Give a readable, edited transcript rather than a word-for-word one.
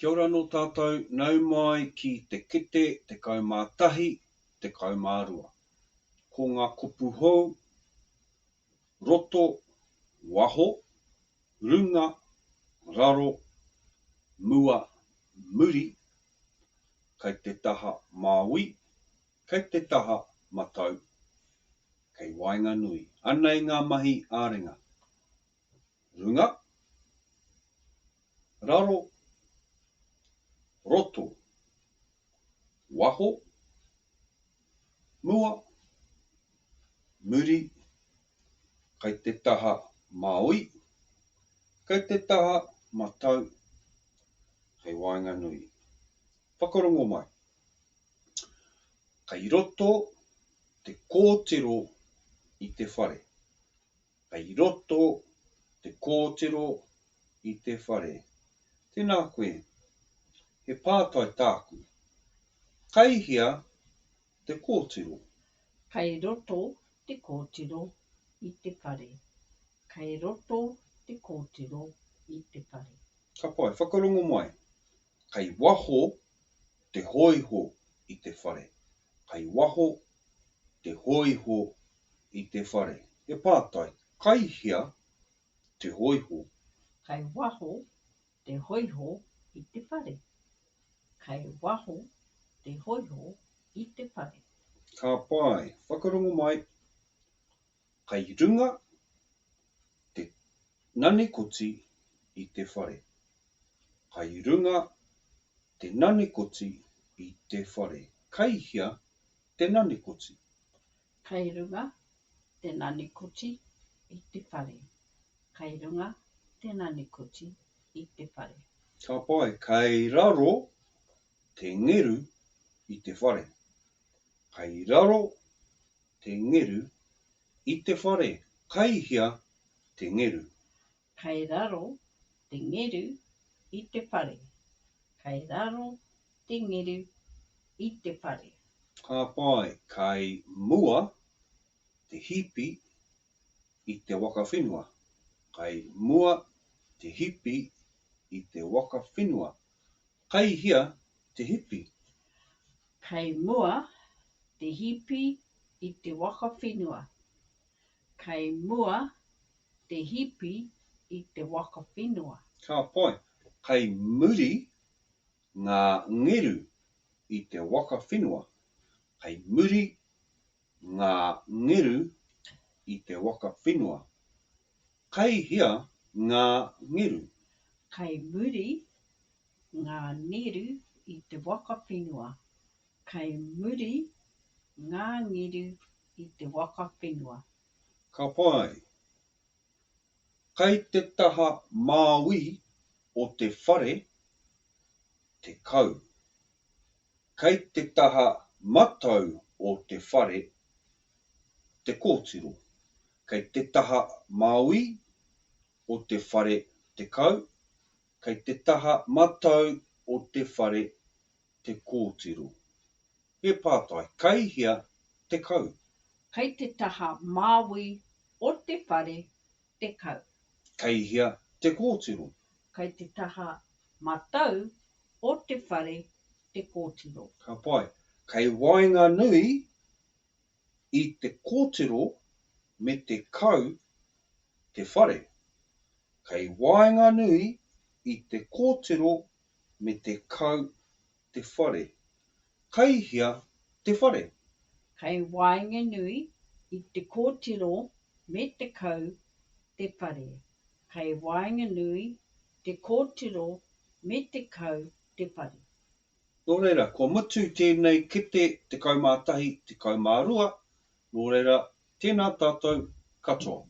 Kia ora no tātou, nau mai ki te kete, te kaumātahi, te kaumārua. Ko ngā kupu hou, roto, waho, runga, raro, mua, muri, kei te taha māui, kei te taha matau, kei Wainganui. Anei ngā mahi ārenga. Runga, raro, roto, waho, mua, muri, kei te taha māui, kei te taha matau, kei Wainganui. Whakarongo mai. Kei roto te kōtero i te whare. Kei roto te kōtero i te whare. Tēnā koe, he pātai tāku. Kei hia te kōtero. Kei roto te kōtero i te whare. Kei roto te kōtero i te whare. Ka pai, whakarongo mai. Kei waho te hoiho i te whare. Kei waho te hoiho i te whare. He pātai, kei hia te hoiho. Kei waho te hoiho i te whare. Kei waho te hoiho i te whare. Ka pai, whakarongo mai. Kei runga te nanekoti i te whare. Kei runga te nanekoti i te whare. Kei hia te nanekoti. Kei runga te nanekoti i te whare. Kei runga te nanekoti i te whare. Ka pai, kei raro te ngeru i te whare. Kei raro te ngeru i te whare. Kei hia te ngeru. Kei raro te ngeru i te whare. Kei raro te ngeru i te whare. Ka pai, kei mua te hipi i te waka whenua. Kei mua te hipi i te waka whenua. Kei hia te hipi. Kei mua te hipi i te waka whenua. Kei mua te hipi i te waka whenua. Ka pai, kei muri ngā ngeru i te waka whenua. Kei muri ngā ngeru i te waka whenua. Kei hia ngā ngeru. Kei muri ngā ngeru i te waka whenua. Kei muri ngā ngeru i te waka whenua. Ka pai, kei te taha māui o te whare, te kau. Kei te taha matau o te whare, te kōtero. Kei te taha māui o te whare, te kau. Kei te taha matau o te whare, te kōtero. He pātai, kei hia te kau. Kei te taha māui o te whare, te kau. Kei hia te kōtero. Kei te taha matau o te whare, te kōtero. Ka pai, kei Wainganui i te kōtero me te kau te whare. Kei Wainganui i te kōtero me te kau te whare. Kei hia te whare. Kei Wainganui i te kōtero me te kau te whare. Kei Wainganui te kōtero me te kau te whare. Nō reira, ko mutu tēnei kete te kaumātahi, te kaumārua. Nō reira, tēnā tātou katoa.